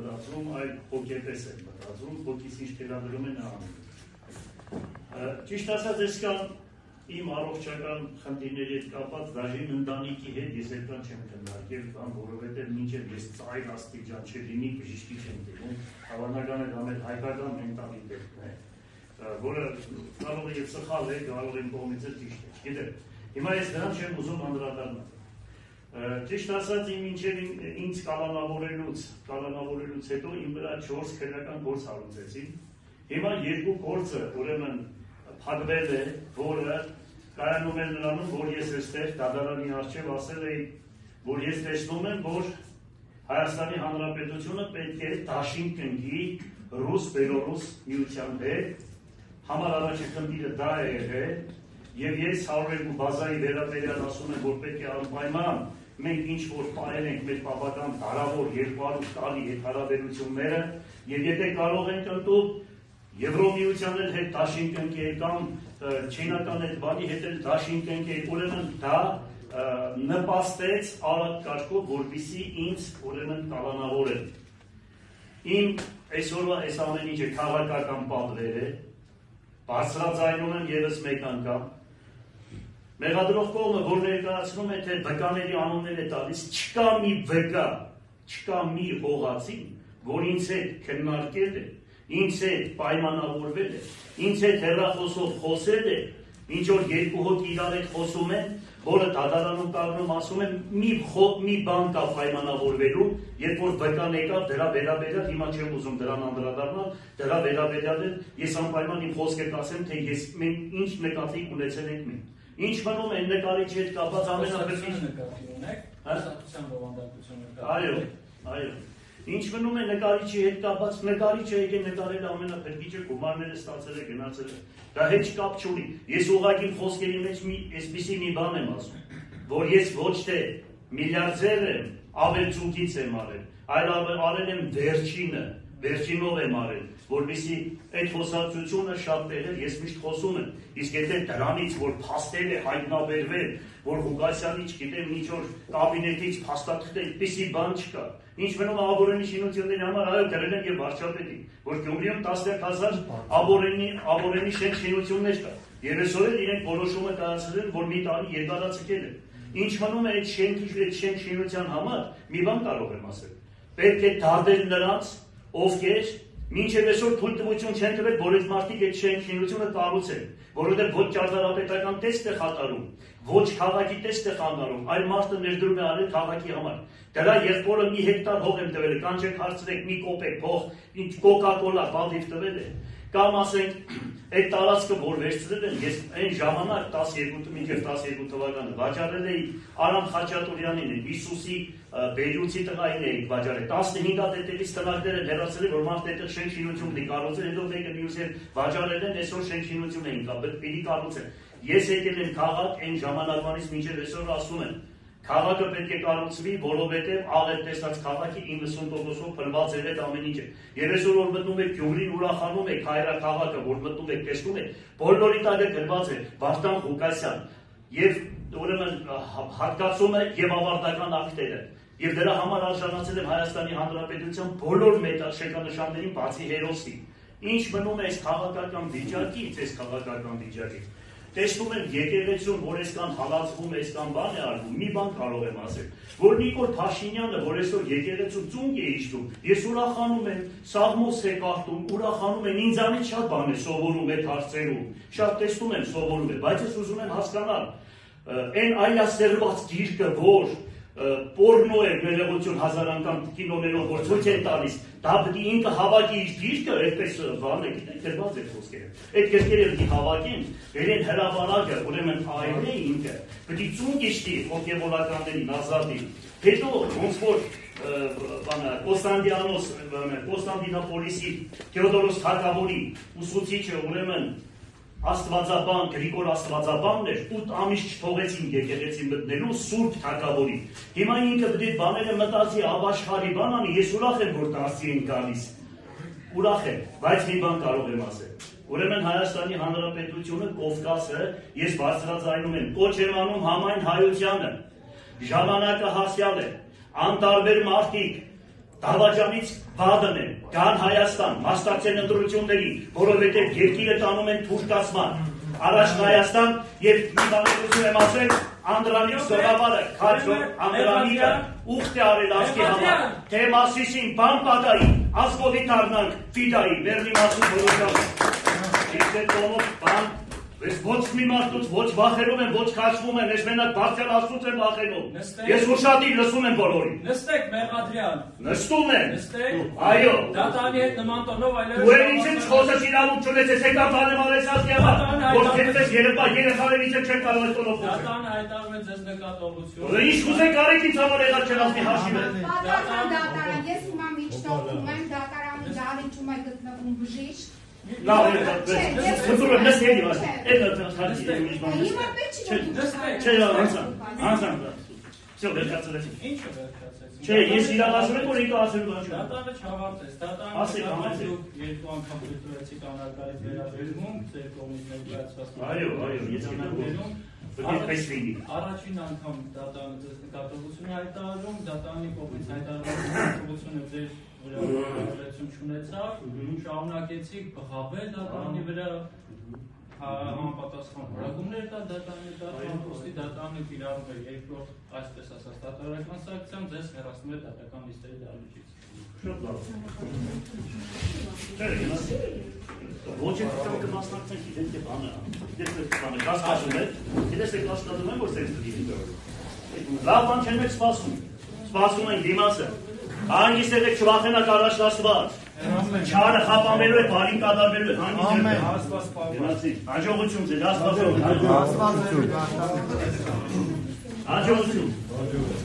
մտածում, այլ հոգեպես են մտածում, հոգիս ինչ թելադրում են անում։ Ճիշտ ասած, ես կան իմ առողջական խնդիրների հետ կապած դաժին ընտանիքի հետ ես այդքան չեմ քննարկել, կամ որովհետև մինչև ես ծայր աստիճան չլինի բժշկի չեմ դիմում, հավանական է դա մեր հայկական մենտալիտետն է, որը կարող է եւ սխալ է, կարող է կողմից էլ ճիշտ է, չգիտեմ։ Հիմա ես դրան չեմ ուզում անդրադառնալ։ Ճիշտ ասած, մինչև ինձ կալանավորելուց հետո իմ վրա 4 քրեական գործ հարուցեցին։ Հիմա 2 գործը ուրեմն փակվել է, որը կայանում է նրանում, որ ես այստեղ դատարանի առջև ասել էի, որ ես տեսնում եմ, որ Հայաստանի Հանրապետությունը պետք է դաշինք կնքի ռուս-բելորուս միության հետ, համար առաջի խնդիրը դա է եղել, եւ ես 102 բազայի վերաբերյալ ասում եմ, որ պետք է անպայման մենք ինչ որ պահել ենք մեր բավական դարավոր 200 տարի հետ հարաբերությունները, եւ եթե կարող ենք ընդդուք Եվրոմիության հետ դաշինք ընկել կամ չինական այդ բանի հետ էլ դաշինք ընկել, ուրեմն դա նպաստեց արագ կարգով, որպեսզի ինձ ուրեմն կալանավորեն։ Իմ այսօրվա այս ամեն ինչը քաղաքական պատվեր է, բարձրաձայնում եմ ևս մեկ անգամ։ Մեղադրող կողմը, որ ներկայացնում է, թե վկաների անուններ է տալիս, չկա մի վկա, չկա մի հողացին, որ ինձ հետ քննարկել է, ինձ հետ պայմանավորվել է, ինձ հետ հեռախոսով խոսել է, ինչ որ 2 հոգի իրար հետ խոսում են, որը դատարանում կանգնում ասում են մի բան կա պայմանավորվելու, երբ որ վկան եկավ դրա վերաբերյալ, հիմա չեմ ուզում դրան անդրադառնալ, դրա վերաբերյալ ես անպայման իմ խոսքը կասեմ, թե մենք ինչ նկատի ունեցել ենք մենք։ Ինչ մնում է նկարիչի հետ կապված ամենափրկիչ նկատի ունեք, հաստատության բովանդակությունը կա։ Այո։ Ինչ մնում է նկարիչի հետ կապված, նկարիչը եկել նկարել ամենափրկիչը, գումարները ստացել է, գնացել է։ Դա հետ կապ չունի։ Ես ուղղակի խոսքերի մեջ այսպիսի մի բան եմ ասում, որ ես ոչ թե միլիարդեր եմ, ավելցուկից եմ արել, այլ արել եմ վերջինով եմ արել, որպեսզի այդ խոսակցությունը շատ տեղեր ես միշտ խոսում եմ, իսկ եթե դրանից որ փաստեր է հայտնաբերվել, որ Ղուկասյանի չգիտեմ ինչ որ կաբինետից փաստաթղթեր, այդպիսի բան չկա։ Ինչ մնում աբորենի շինությունների համար այո գրել են եւ վարչապետի, որ Գյումրիում 10,000 աբորենի շինություններ կա։ Եվ այսօր էլ իրենք որոշումը կայացրել են, որ մի տարի երկարացկել են։ Ինչ մնում է այդ շինության համար, մի բան կարող եմ ասել։ Պետք է դատել նրանց, ովքեր մինչև այսօր թույլտվություն չեն տվել, որ այդ մարդիկ այդ շինությունը կառուցեն, որովհետև ոչ ճարտարապետական տեստ է խաթարում, ոչ քաղաքի տեստ է խանգարում, այլ մարդը ներդրում է արել քաղաքի համար։ Դրա եղբորը մի հեկտար հող եմ տվել, կանչեք հարցրեք մի կոպեկ փող, ինչ կոկա-կոլա բալդիվ տվել է, կամ ասենք այդ տարածքը որ վերցրել են, ես այն ժամանակ 12 թվականը վաճառել էի Արամ Խաչատուրյանին, Հիսուսի Բերյուցի տղային էի վաճառել, 15 հատ այդտեղից տնակներ են հեռացել, որ մարդը այդտեղ շենք-շինություն ունի կառուցել, հետո մեկը մյուս հետ վաճառել են, այսօր շենք-շինություն էին պիտի կառուցել։ Ես եկել եմ քաղաք այն ժամանակվանից մինչև այսօր ասում եմ, քաղաքը պետք է կառուցվի, որովհետև աղետ տեսած քաղաքի 90%-ով փլված էր այդ ամեն ինչը։ Եվ այսօր որ մտնում եք Գյումրին ուրախանում եք հայրաքաղաքը, որ մտնում եք տեսնում եք, բոլորի տակը գրված է Վարդան Ղուկասյան եւ ուրեմն հատկացումը եւ ավարտական ակտերը։ Եվ դրա համար արժանացել եմ Հայաստանի Հանրապետության բոլոր շեկանշաններին բացի հերոսի։ Ինչ մնում է այս քաղաքական վիճակից, տեսնում եմ եկեղեցուն, որ այսքան հալածվում է, այսքան բան է արվում, մի բան կարող եմ ասել, որ Նիկոլ Փաշինյանը, որ այսօր եկեղեցու ծունկ է իջնում, ես ուրախանում եմ, Սաղմոս է կարդում, ուրախանում եմ, ինձանից շատ բան է սովորում այդ հարցերում, շատ տեսնում եմ սովորում է, բայց ես ուզում եմ հասկանալ, այն այլասերված գիրկը, որ պորնո է ներողություն 1000 անգամ կինոներով որ ցույց են տալիս, դա պետք է ինքը հավաքի իր գիրկը, այդպես բան է, գիտեք, դրված է խոսքերը։ Այդ գրքերը պետք է հավաքեն, վերեն հրավարակը, ուրեմն այն է ինքը, պետք է ծունկ իշտի հոգևորականներին ազատի։ Հետո ոնց որ Կոստանդինոպոլիսի Թեոդորոս Թագավորի ուսուցիչը ուրեմն Աստվածաբան, Գրիգոր Աստվածաբանն էր, 8 ամիս չթողեցին եկեղեցի մտնելու Սուրբ Թագավորի։ Հիմա ինքը պետք է բաները մտածի ապաշխարի բան անի, ես ուրախ եմ, որ դասի են գալիս։ Ուրախ եմ, բայց մի բան կարող եմ ասել։ Ուրեմն Հայաստանի Հանրապետությունը, Կովկասը, ես բարձրաձայնում եմ, կոչ եմ անում համայն հայությանը, ժամանակը հասյալ է, անտարբեր մարդիկ, Դավաճանից բադն են, կան Հայաստան, մասնակցեն ընտրությունների, որովհետև երկիրը տանում են թուրքացման, առաջ Հայաստան եւ մի բանություն եմ ասել, Անդրանիկ Զորավարը, Քաջոր Անդրանիկը ուխտ է արել ազգի համար, թե Մասիսին բան պատահի, ազգովի դառնանք ֆիդայի, Լեռնի մասում որոշանը, իսկ այդ տոնով բան ոչ մի մարդուց ոչ վախենում են, ոչ քաշվում են, ես մենակ բարձր Աստծուց եմ վախենում։ Ես ուշադիր լսում եմ բոլորին։ Նստեք Մեղադրյան։ Նստում են։ Նստեք։ Այո։ Դատանի հետ նման տոնով այլևս։ Դու ինձ ինչ խոսես իրավունք չունես, ես եկա բանեմարես ասկիավա, որ քեզ երեխաներից չեն կարող այս տոնով խոսել։ Դատանը հայտարարում է ձեզ նկատողություն։ Ինչ կուզեք արեք ինձ համար եղած չեն ասի հաշիվ է։ Դատարան, ես հիմա միջնորդում եմ, դատարանի դահլիճում է գտնվում բժիշկ։ Լավ, խնդրում եմ, նստի էլի, Հիմա պետք չի չէ, անցան, всё, վերջացրեցինք։ Ինչը վերջացեցինք։ Չէ, ես իրան ասում եմ, որ ինքը ասելու բան չունի։ Դատանը չավարտեց, դատանը դուք երկու անգամ դրեցիք անարգարից վերաբերվում, ձեր կողմից ներկայացված։ Այո, ես գիտեմ, պես լինի։ Առաջին անգամ դատանը ձեզ նկատողություն է հայտարարում, դատանի կողմից հայտարարությունը ձեր վրա չունեցավ, շարունակեցիք բղավել դատանի վրա համապատասխան որակումներ տալ դատանի դատան, դատանը կիրառում է երկրորդ, այսպես ասած, դատարական սանկցիան ձեզ հեռացնում է դատական լիստերի դահլիճից։ Շատ լավ։ Ոչ է կմասնակցենք իրենք է բանը, գիտես եք կասկածում եմ, որ սենց դրի լավ բան չեն մեկ սպասում ենք դիմասը, հանգիստ եղեք չվախենակ առաջ Աստված, չարը խապանվելու է, բարին կատարվելու է, հանգիստ եղեք, հաջողություն ձեզ, հաջողություն։